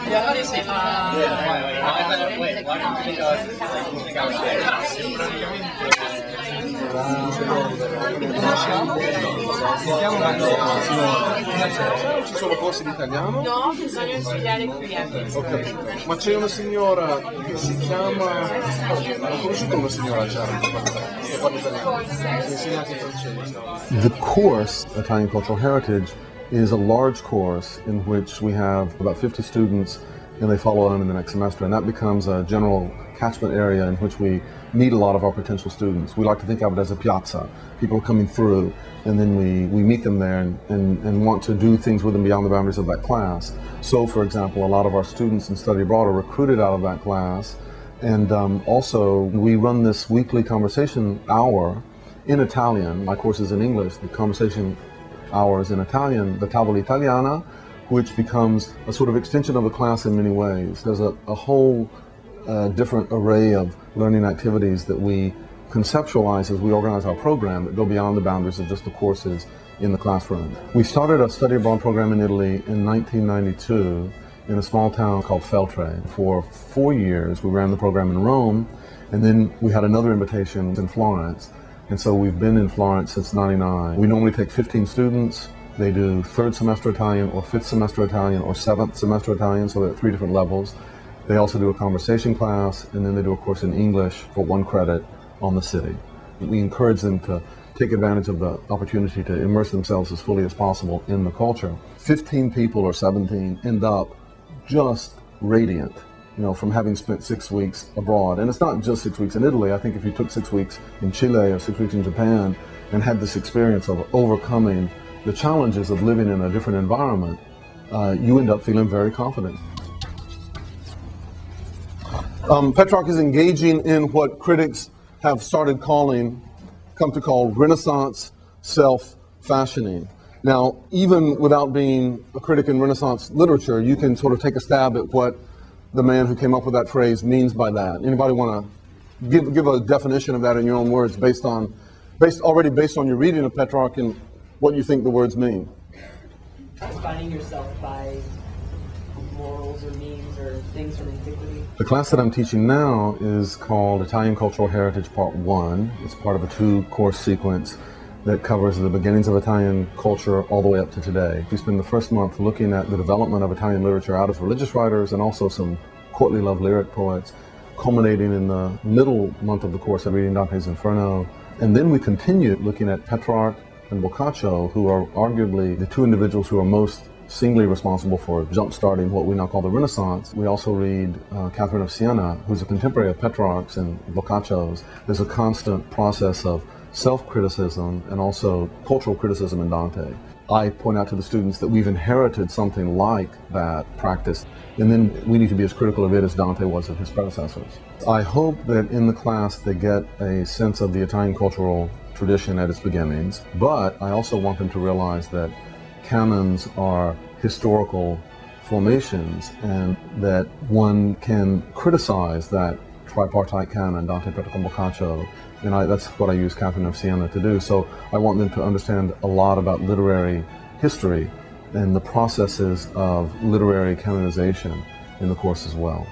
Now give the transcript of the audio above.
Ci sono corsi di italiano? No, bisogna studiare qui a Ok. Ma c'è una signora che si chiama... Ho conosciuto una signora a Ciardi che parla italiano. Si insegna anche francese. The course, Italian Cultural Heritage, is a large course in which we have about 50 students and they follow on in the next semester, and that becomes a general catchment area in which we meet a lot of our potential students. We like to think of it as a piazza. People are coming through, and then we meet them there and want to do things with them beyond the boundaries of that class. So, for example, a lot of our students in study abroad are recruited out of that class, and also we run this weekly conversation hour in Italian. My course is in English. The conversation hour is in Italian, the Tavola Italiana, which becomes a sort of extension of the class in many ways. There's a whole different array of learning activities that we conceptualize as we organize our program that go beyond the boundaries of just the courses in the classroom. We started a study abroad program in Italy in 1992 in a small town called Feltre. For 4 years we ran the program in Rome, and then we had another invitation in Florence. And so we've been in Florence since '99. We normally take 15 students. They do third semester Italian or fifth semester Italian or seventh semester Italian, so they're at 3 different levels. They also do a conversation class, and then they do a course in English for 1 credit on the city. We encourage them to take advantage of the opportunity to immerse themselves as fully as possible in the culture. 15 people or 17 end up just radiant, you know, from having spent 6 weeks abroad. And it's not just 6 weeks in Italy. I think if you took 6 weeks in Chile or 6 weeks in Japan and had this experience of overcoming the challenges of living in a different environment, you end up feeling very confident. Petrarch is engaging in what critics have come to call Renaissance self-fashioning. Now, even without being a critic in Renaissance literature, you can sort of take a stab at what the man who came up with that phrase means by that. Anybody want to give a definition of that in your own words based on your reading of Petrarch and what you think the words mean? Defining yourself by morals or memes or things from antiquity. The class that I'm teaching now is called Italian Cultural Heritage Part 1. It's part of a 2-course sequence that covers the beginnings of Italian culture all the way up to today. We spend the first month looking at the development of Italian literature out of religious writers and also some courtly love lyric poets, culminating in the middle month of the course of reading Dante's Inferno. And then we continue looking at Petrarch and Boccaccio, who are arguably the 2 individuals who are most singly responsible for jump-starting what we now call the Renaissance. We also read Catherine of Siena, who's a contemporary of Petrarch's and Boccaccio's. There's a constant process of self-criticism and also cultural criticism in Dante. I point out to the students that we've inherited something like that practice, and then we need to be as critical of it as Dante was of his predecessors. I hope that in the class they get a sense of the Italian cultural tradition at its beginnings, but I also want them to realize that canons are historical formations and that one can criticize that tripartite canon, Dante, Petrarch, and Boccaccio, and that's what I use Catherine of Siena to do. So I want them to understand a lot about literary history and the processes of literary canonization in the course as well.